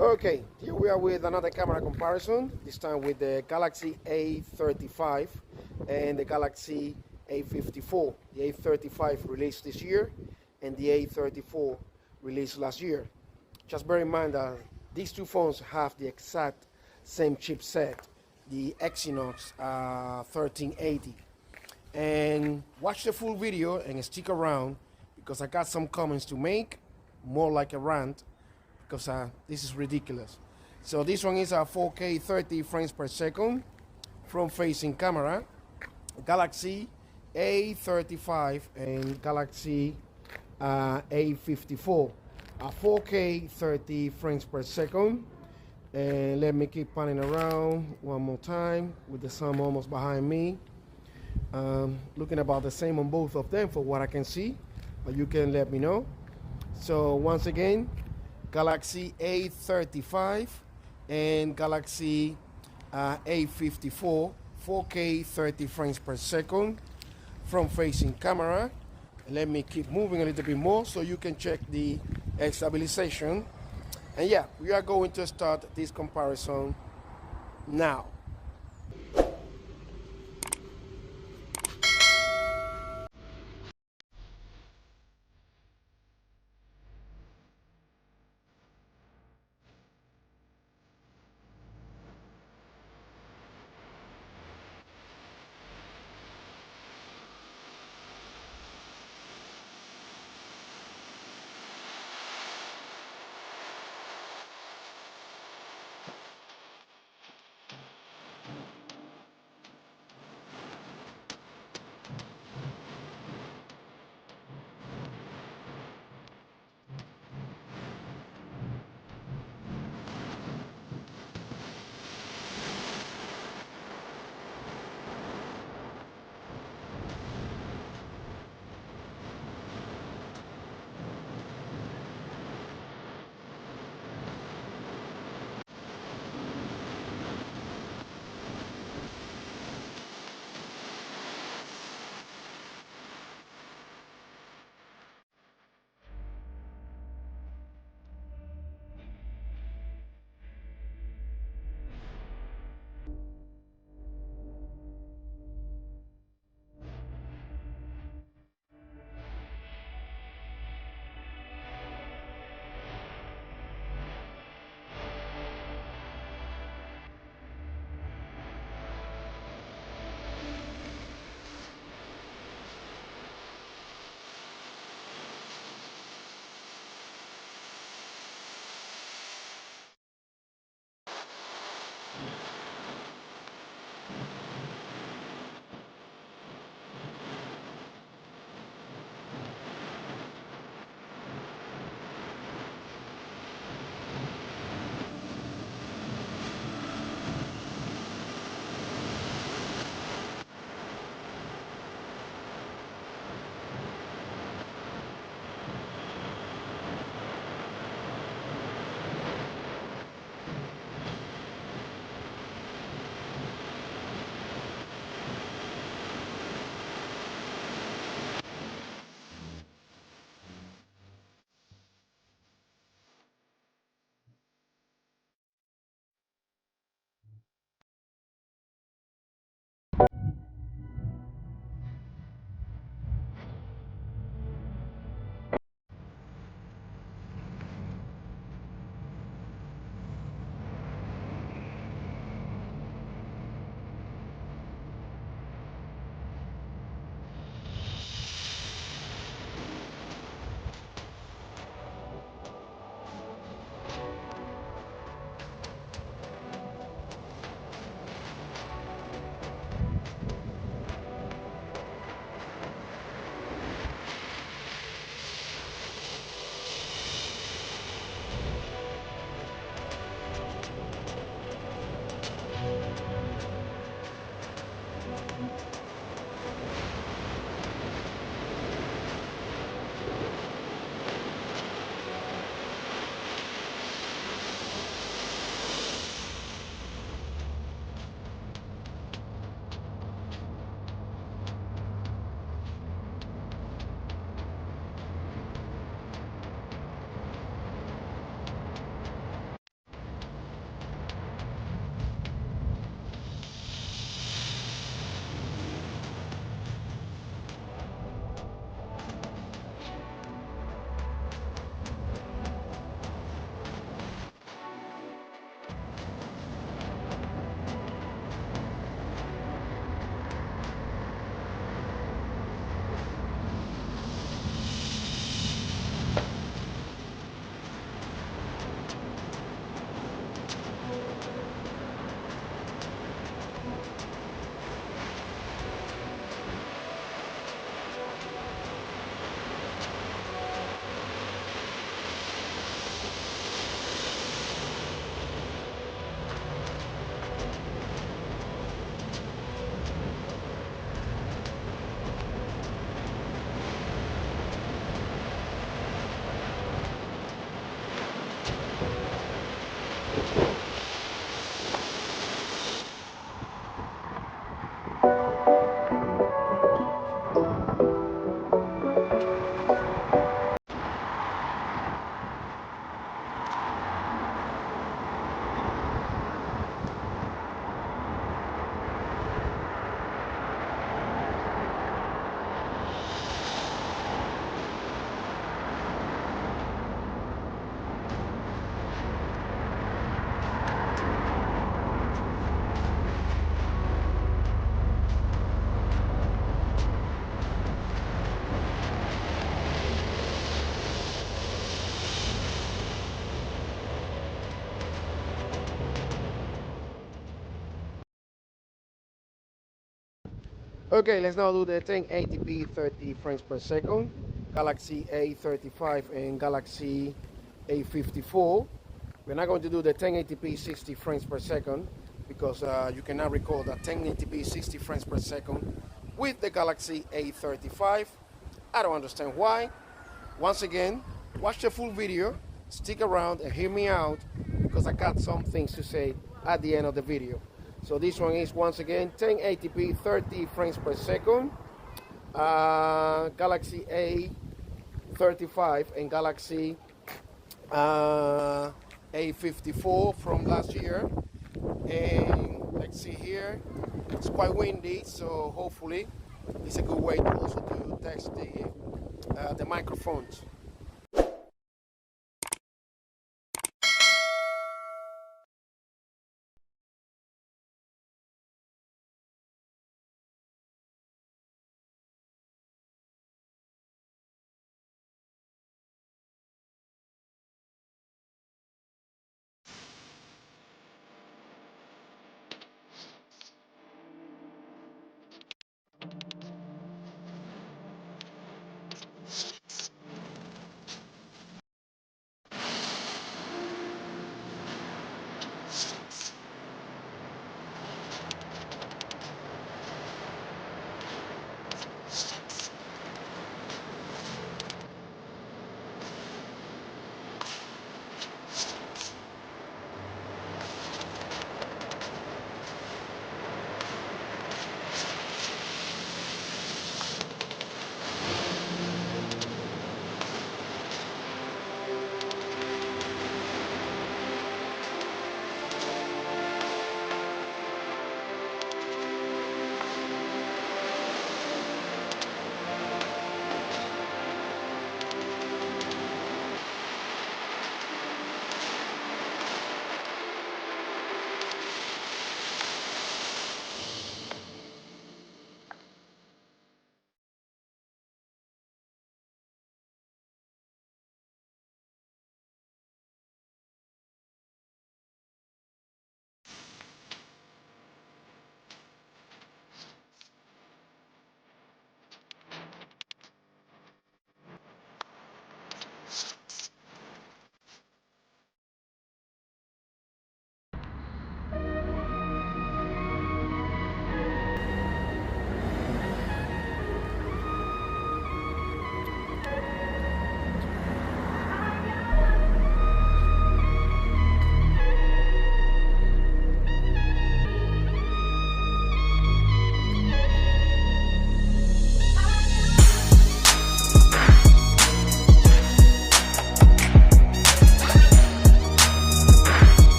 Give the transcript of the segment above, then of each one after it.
Okay, here we are with another camera comparison, this time with the Galaxy A35 and the Galaxy A54. The A35 released this year and the A34 released last year. Just bear in mind that these two phones have the exact same chipset, the Exynos 1380. And watch the full video and stick around because I got some comments to make, more like a rant, because this is ridiculous. So this one is a 4K 30 frames per second front facing camera, Galaxy A35 and Galaxy A54, a 4K 30 frames per second. And let me keep panning around one more time with the sun almost behind me. Looking about the same on both of them for what I can see, but you can let me know. So once again, Galaxy A35 and Galaxy A54, 4K 30 frames per second, front facing camera. Let me keep moving a little bit more so you can check the stabilization. And yeah, we are going to start this comparison now. Okay, let's now do the 1080p 30 frames per second. Galaxy A35 and Galaxy A54. We're not going to do the 1080p 60 frames per second because you cannot record that 1080p 60 frames per second with the Galaxy A35. I don't understand why. Once again, watch the full video, stick around and hear me out because I got some things to say at the end of the video. So this one is once again 1080p 30 frames per second. Galaxy A35 and Galaxy A54 from last year. And let's see here, it's quite windy, so hopefully it's a good way to also to test the microphones.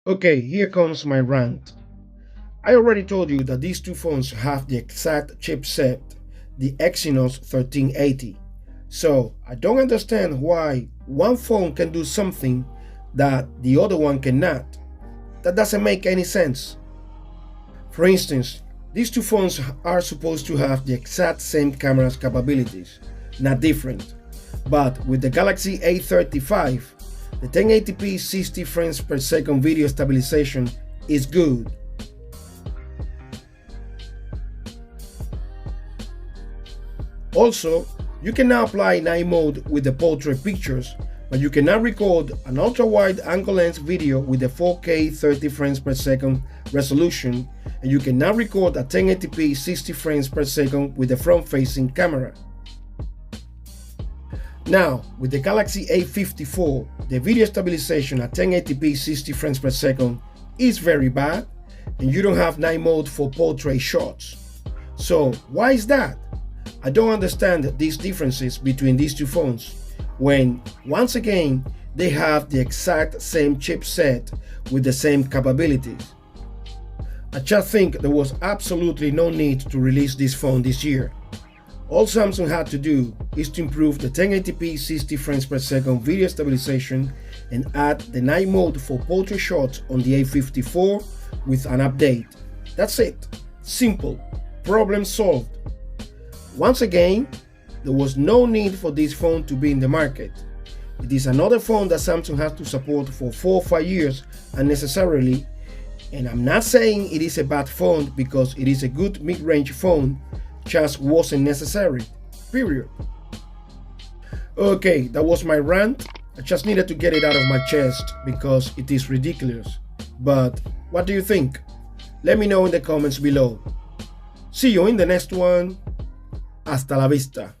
Okay, here comes my rant. I already told you that these two phones have the exact chipset, the Exynos 1380. So I don't understand why one phone can do something that the other one cannot. That doesn't make any sense. For instance, these two phones are supposed to have the exact same camera's capabilities, not different. But with the Galaxy A35, the 1080p 60 frames per second video stabilization is good. Also, you can now apply night mode with the portrait pictures, but you cannot record an ultra-wide angle lens video with a 4K 30 frames per second resolution, and you cannot record a 1080p 60 frames per second with a front-facing camera. Now, with the Galaxy A54, the video stabilization at 1080p 60 frames per second is very bad, and you don't have night mode for portrait shots. So, why is that? I don't understand these differences between these two phones when, once again, they have the exact same chipset with the same capabilities. I just think there was absolutely no need to release this phone this year. All Samsung had to do is to improve the 1080p 60 frames per second video stabilization and add the night mode for portrait shots on the A54 with an update. That's it. Simple. Problem solved. Once again, there was no need for this phone to be in the market. It is another phone that Samsung has to support for 4 or 5 years unnecessarily, and I'm not saying it is a bad phone because it is a good mid-range phone, just wasn't necessary, period. Okay, that was my rant. I just needed to get it out of my chest because it is ridiculous. But what do you think? Let me know in the comments below. See you in the next one. Hasta la vista.